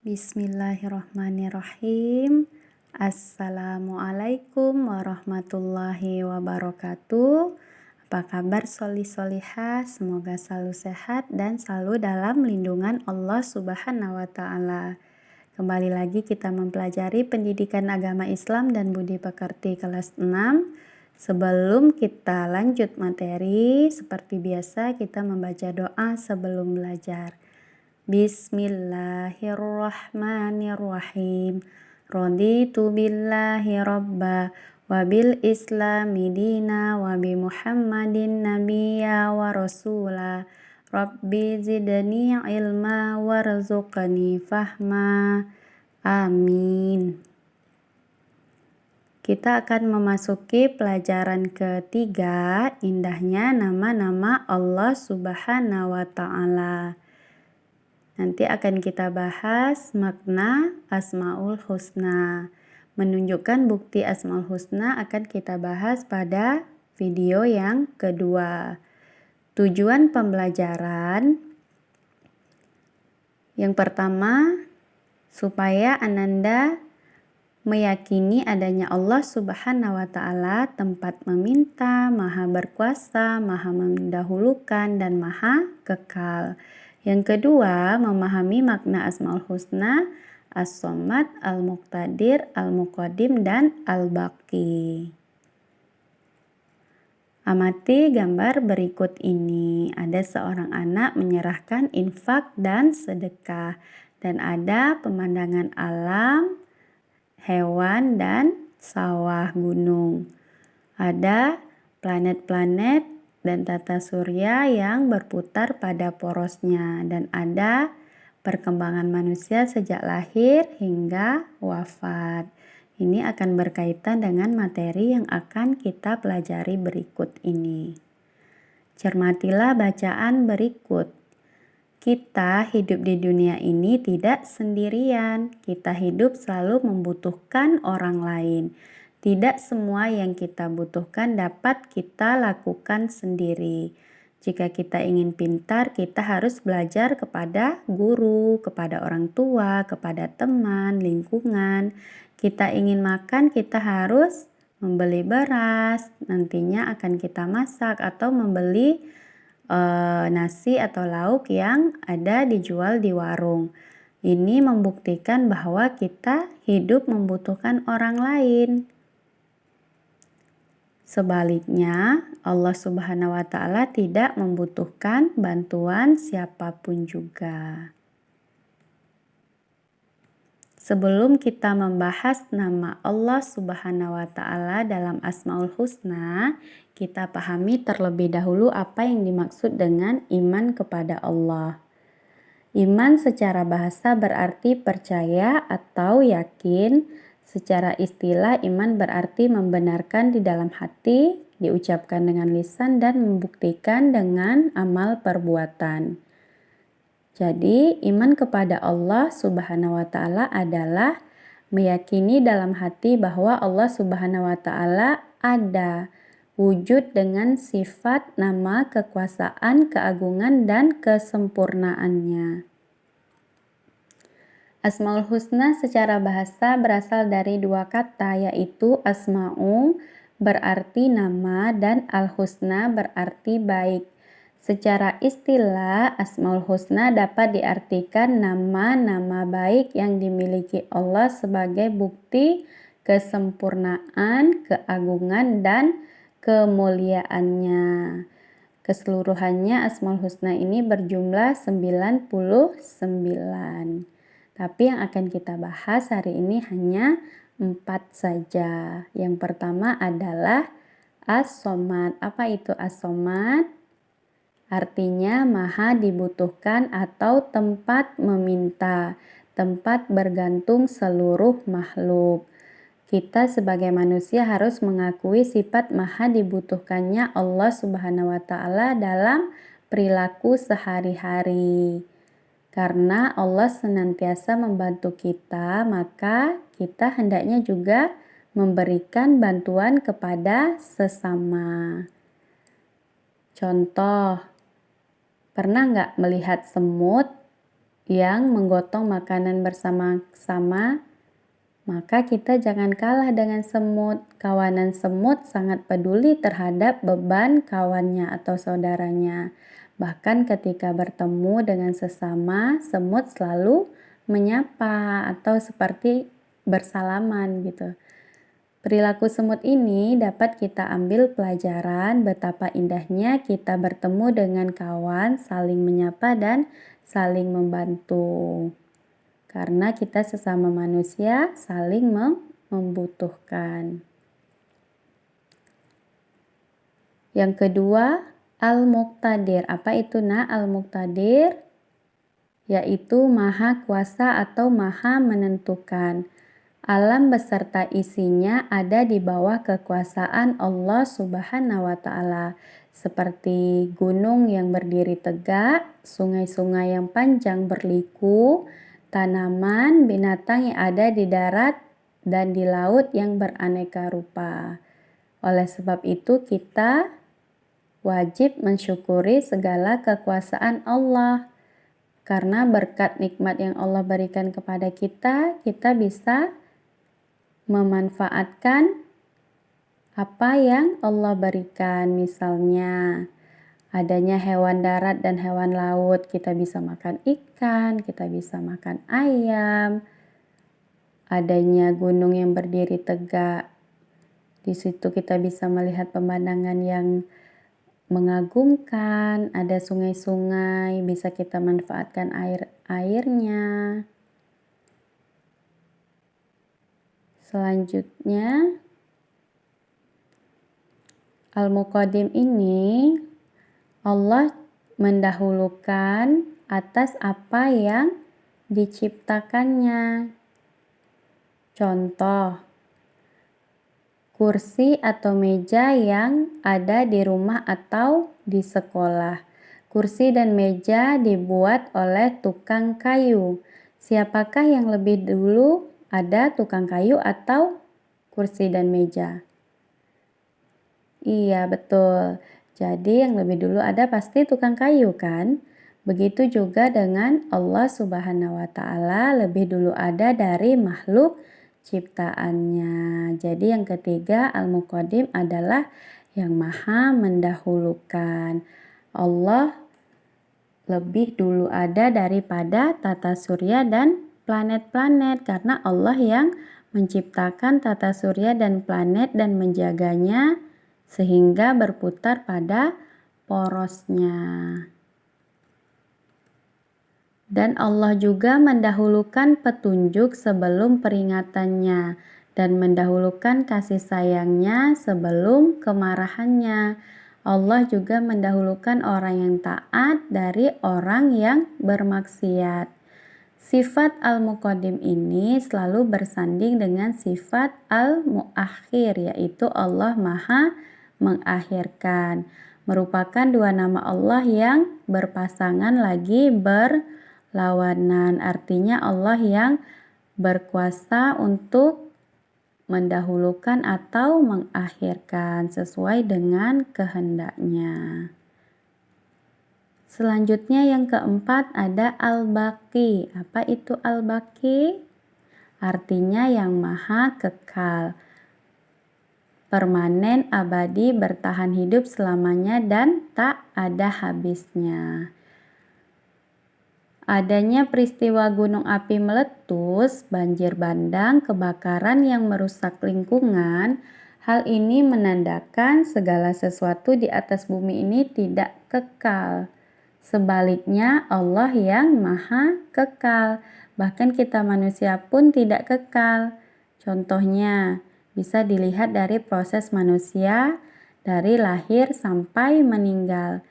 Bismillahirrahmanirrahim. Assalamualaikum warahmatullahi wabarakatuh. Apa kabar solihah? Semoga selalu sehat dan selalu dalam lindungan Allah Subhanahu wa Ta'ala. Kembali lagi kita mempelajari pendidikan agama Islam dan budi pekerti kelas 6. Sebelum kita lanjut materi, seperti biasa kita membaca doa sebelum belajar. Bismillahirrahmanirrahim. Raditu billahi rabba wa bil islami dina wa bi Muhammadin nabiyya wa rasula. Rabbi zidni ilma warzuqni fahma. Amin. Kita akan memasuki pelajaran ketiga, indahnya nama-nama Allah Subhanahu wa Ta'ala. Nanti akan kita bahas makna Asmaul Husna. Menunjukkan bukti Asmaul Husna akan kita bahas pada video yang kedua. Tujuan pembelajaran yang pertama, supaya Ananda meyakini adanya Allah Subhanahu wa Ta'ala, tempat meminta, maha berkuasa, maha mendahulukan, dan maha kekal. Yang kedua, memahami makna Asmaul Husna, As-Somad, Al-Muqtadir, Al-Muqaddim, dan Al-Baqi. Amati gambar berikut ini. Ada seorang anak menyerahkan infak dan sedekah. Dan ada pemandangan alam, hewan, dan sawah gunung. Ada planet-planet dan tata surya yang berputar pada porosnya, dan ada perkembangan manusia sejak lahir hingga wafat. Ini akan berkaitan dengan materi yang akan kita pelajari berikut ini. Cermatilah bacaan berikut. Kita hidup di dunia ini tidak sendirian. Kita hidup selalu membutuhkan orang lain. Tidak semua yang kita butuhkan dapat kita lakukan sendiri. Jika kita ingin pintar, kita harus belajar kepada guru, kepada orang tua, kepada teman, lingkungan. Kita ingin makan, kita harus membeli beras. Nantinya akan kita masak atau membeli nasi atau lauk yang ada dijual di warung. Ini membuktikan bahwa kita hidup membutuhkan orang lain. Sebaliknya, Allah Subhanahu wa Ta'ala tidak membutuhkan bantuan siapapun juga. Sebelum kita membahas nama Allah Subhanahu wa Ta'ala dalam Asmaul Husna, kita pahami terlebih dahulu apa yang dimaksud dengan iman kepada Allah. Iman secara bahasa berarti percaya atau yakin. Secara istilah, iman berarti membenarkan di dalam hati, diucapkan dengan lisan, dan membuktikan dengan amal perbuatan. Jadi, iman kepada Allah Subhanahu wa Ta'ala adalah meyakini dalam hati bahwa Allah Subhanahu wa Ta'ala ada, wujud dengan sifat, nama, kekuasaan, keagungan, dan kesempurnaannya. Asmaul Husna secara bahasa berasal dari dua kata, yaitu asma'u berarti nama dan al-husna berarti baik. Secara istilah, Asmaul Husna dapat diartikan nama-nama baik yang dimiliki Allah sebagai bukti kesempurnaan, keagungan, dan kemuliaannya. Keseluruhannya Asmaul Husna ini berjumlah 99. Tapi yang akan kita bahas hari ini hanya 4 saja. Yang pertama adalah As-Somad. Apa itu As-Somad? Artinya maha dibutuhkan atau tempat meminta, tempat bergantung seluruh makhluk. Kita sebagai manusia harus mengakui sifat maha dibutuhkannya Allah Subhanahu wa Ta'ala dalam perilaku sehari-hari. Karena Allah senantiasa membantu kita, maka kita hendaknya juga memberikan bantuan kepada sesama. Contoh, pernah nggak melihat semut? yang menggotong makanan bersama-sama, maka kita jangan kalah dengan semut. Kawanan semut sangat peduli terhadap beban kawannya atau saudaranya. Bahkan ketika bertemu dengan sesama, semut selalu menyapa atau seperti bersalaman gitu. Perilaku semut ini dapat kita ambil pelajaran betapa indahnya kita bertemu dengan kawan, saling menyapa dan saling membantu. Karena kita sesama manusia saling membutuhkan. Yang kedua, Al-Muqtadir. Apa itu Al-Muqtadir? Yaitu maha kuasa atau maha menentukan. Alam beserta isinya ada di bawah kekuasaan Allah Subhanahu wa Ta'ala, seperti gunung yang berdiri tegak, sungai-sungai yang panjang berliku, tanaman, binatang yang ada di darat dan di laut yang beraneka rupa. Oleh sebab itu, kita wajib mensyukuri segala kekuasaan Allah. Karena berkat nikmat yang Allah berikan kepada kita, kita bisa memanfaatkan apa yang Allah berikan. Misalnya adanya hewan darat dan hewan laut, kita bisa makan ikan, kita bisa makan ayam. Adanya gunung yang berdiri tegak, di situ kita bisa melihat pemandangan yang mengagumkan. Ada sungai-sungai, bisa kita manfaatkan airnya. Selanjutnya, Al-Muqaddim ini Allah mendahulukan atas apa yang diciptakannya. Contoh, kursi atau meja yang ada di rumah atau di sekolah. Kursi dan meja dibuat oleh tukang kayu. Siapakah yang lebih dulu ada, tukang kayu atau kursi dan meja? Iya, betul. Jadi yang lebih dulu ada pasti tukang kayu kan? Begitu juga dengan Allah Subhanahu wa Ta'ala, lebih dulu ada dari makhluk ciptaannya. Jadi yang ketiga, Al-Muqaddim adalah yang maha mendahulukan. Allah lebih dulu ada daripada tata surya dan planet-planet, karena Allah yang menciptakan tata surya dan planet dan menjaganya sehingga berputar pada porosnya. Dan Allah juga mendahulukan petunjuk sebelum peringatannya dan mendahulukan kasih sayangnya sebelum kemarahannya. Allah juga mendahulukan orang yang taat dari orang yang bermaksiat. Sifat Al-Muqaddim ini selalu bersanding dengan sifat Al-Muakhir, yaitu Allah Maha mengakhirkan. Merupakan dua nama Allah yang berpasangan lagi berlawanan. Artinya Allah yang berkuasa untuk mendahulukan atau mengakhirkan sesuai dengan kehendaknya. Selanjutnya yang keempat ada Al-Baqi. Apa itu Al-Baqi? Artinya yang maha kekal, permanen, abadi, bertahan hidup selamanya dan tak ada habisnya. Adanya peristiwa gunung api meletus, banjir bandang, kebakaran yang merusak lingkungan, hal ini menandakan segala sesuatu di atas bumi ini tidak kekal. Sebaliknya, Allah yang maha kekal. Bahkan kita manusia pun tidak kekal. Contohnya, bisa dilihat dari proses manusia dari lahir sampai meninggal.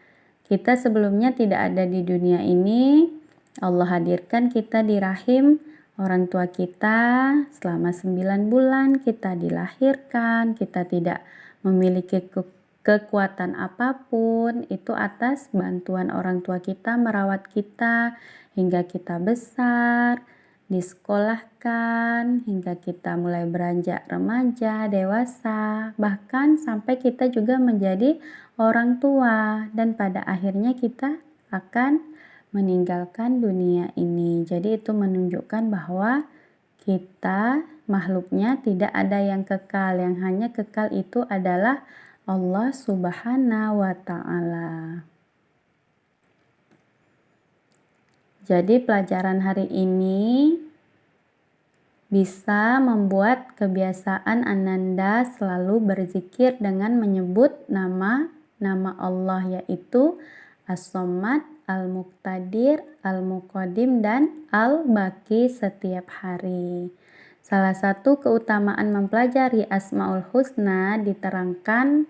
Kita sebelumnya tidak ada di dunia ini. Allah hadirkan kita di rahim orang tua kita selama 9 bulan kita dilahirkan. Kita tidak memiliki kekuatan apapun, itu atas bantuan orang tua kita merawat kita hingga kita besar, disekolahkan, hingga kita mulai beranjak remaja, dewasa, bahkan sampai kita juga menjadi orang tua dan pada akhirnya kita akan meninggalkan dunia ini. Jadi itu menunjukkan bahwa kita makhluknya tidak ada yang kekal, yang hanya kekal itu adalah Allah Subhanahu wa Ta'ala. Jadi pelajaran hari ini bisa membuat kebiasaan Ananda selalu berzikir dengan menyebut nama Allah, yaitu As-Somad, Al-Muqtadir, Al-Muqaddim, dan Al-Baqi setiap hari. Salah satu keutamaan mempelajari Asmaul Husna diterangkan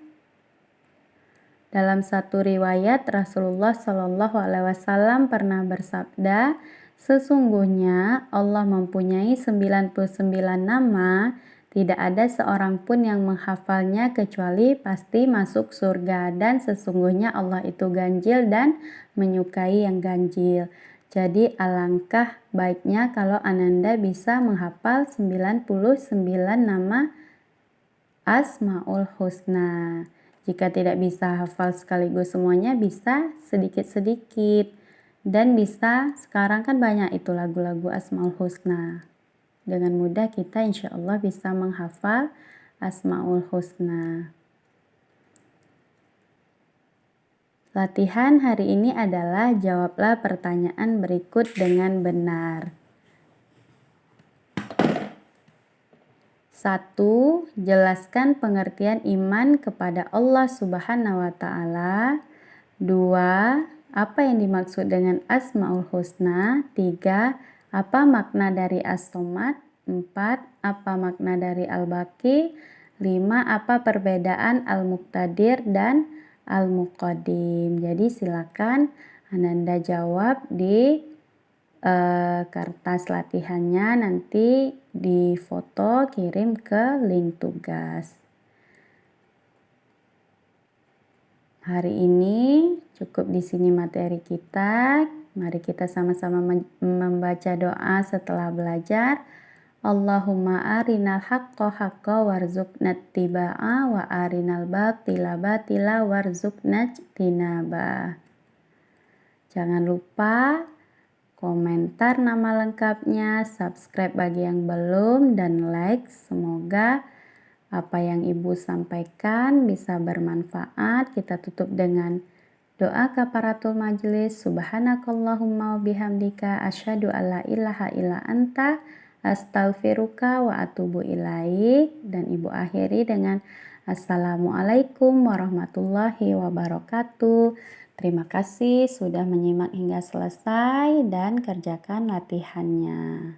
dalam satu riwayat. Rasulullah Shallallahu Alaihi Wasallam pernah bersabda, sesungguhnya Allah mempunyai 99 nama, tidak ada seorang pun yang menghafalnya kecuali pasti masuk surga, dan sesungguhnya Allah itu ganjil dan menyukai yang ganjil. Jadi alangkah baiknya kalau Ananda bisa menghafal 99 nama Asmaul Husna. Jika tidak bisa hafal sekaligus semuanya, bisa sedikit-sedikit. Dan bisa, sekarang kan banyak itu lagu-lagu Asmaul Husna. Dengan mudah kita insya Allah bisa menghafal Asmaul Husna. Latihan hari ini adalah jawablah pertanyaan berikut dengan benar. 1. Jelaskan pengertian iman kepada Allah Subhanahu wa Ta'ala. 2. Apa yang dimaksud dengan Asmaul Husna? 3. Apa makna dari As-Somad? 4. Apa makna dari Al-Baqi? 5. Apa perbedaan Al-Muqtadir dan Al-Muqaddim? Jadi silakan Ananda jawab di kertas latihannya, nanti di foto kirim ke link tugas. Hari ini cukup di sini materi kita. Mari kita sama-sama membaca doa setelah belajar. Allahumma arinal haqqa haqqa warzuqna ittiba'a wa arinal batila batila warzuqna ijtinaba. Jangan lupa komentar nama lengkapnya, subscribe bagi yang belum, dan like. Semoga apa yang Ibu sampaikan bisa bermanfaat. Kita tutup dengan doa kafaratul majelis. Subhanakallahumma wa bihamdika asyhadu alla ilaha illa anta astaghfiruka wa atubu ilaik. Dan Ibu akhiri dengan Assalamualaikum warahmatullahi wabarakatuh. Terima kasih sudah menyimak hingga selesai dan kerjakan latihannya.